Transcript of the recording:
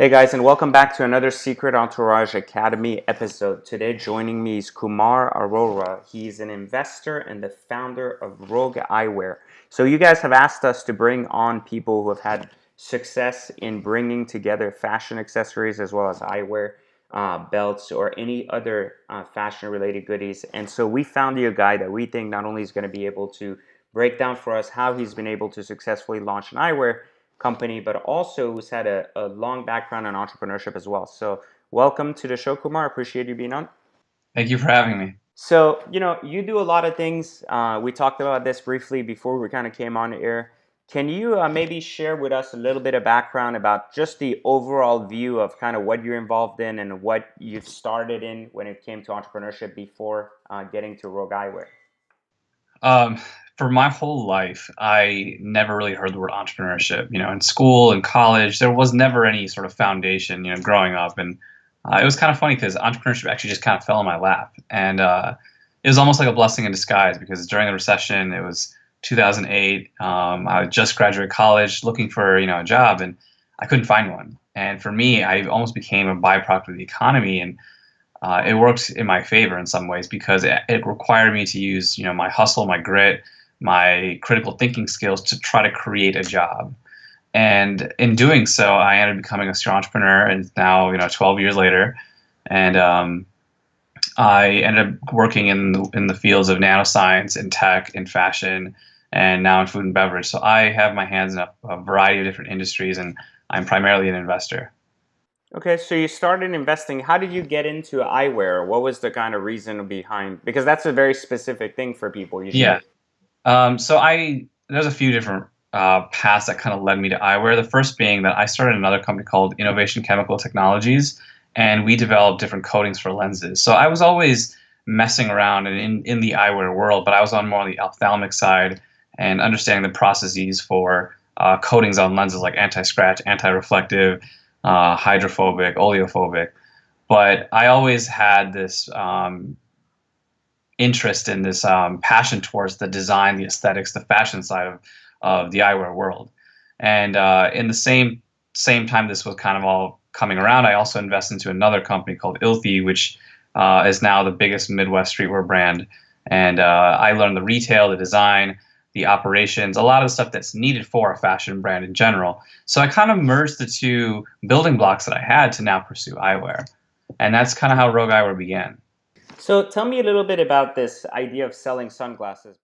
Hey guys, and welcome back to another Secret Entourage Academy episode. Today, joining me is Kumar Arora. He's an investor and the founder of Rogue Eyewear. So, you guys have asked us to bring on people who have had success in bringing together fashion accessories as well as eyewear, belts, or any other fashion related goodies. And so, we found you a guy that we think not only is going to be able to break down for us how he's been able to successfully launch an eyewear company, but also who's had a long background in entrepreneurship as well. So welcome to the show, Kumar. Appreciate you being on. Thank you for having me. So, you do a lot of things. We talked about this briefly before we kind of came on air. Can you maybe share with us a little bit of background about just the overall view of kind of what you're involved in and what you've started in when it came to entrepreneurship before getting to Rogue Eyewear? Um, for my whole life, I never really heard the word entrepreneurship. In school and college, there was never any sort of foundation, growing up. And it was kind of funny because entrepreneurship actually just kind of fell in my lap. And it was almost like a blessing in disguise because during the recession, it was 2008. I had just graduated college looking for, a job, and I couldn't find one. And for me, I almost became a byproduct of the economy. And it worked in my favor in some ways because it required me to use, my hustle, my grit, my critical thinking skills to try to create a job. And in doing so, I ended up becoming a serial entrepreneur, and now, 12 years later, and I ended up working in the fields of nanoscience, in tech, in fashion, and now in food and beverage. So I have my hands in a variety of different industries, and I'm primarily an investor. Okay, so you started investing. How did you get into eyewear? What was the kind of reason behind? Because that's a very specific thing for people Yeah. usually. So there's a few different paths that kind of led me to eyewear. The first being that I started another company called Innovation Chemical Technologies, and we developed different coatings for lenses. So I was always messing around in the eyewear world, but I was on more on the ophthalmic side and understanding the processes for coatings on lenses like anti-scratch, anti-reflective, hydrophobic, oleophobic. But I always had this interest in this passion towards the design, the aesthetics, the fashion side of the eyewear world. And in the same time this was kind of all coming around, I also invested into another company called Ilthy, which is now the biggest Midwest streetwear brand. And I learned the retail, the design, the operations, a lot of the stuff that's needed for a fashion brand in general. So I kind of merged the two building blocks that I had to now pursue eyewear. And that's kind of how Rogue Eyewear began. So tell me a little bit about this idea of selling sunglasses.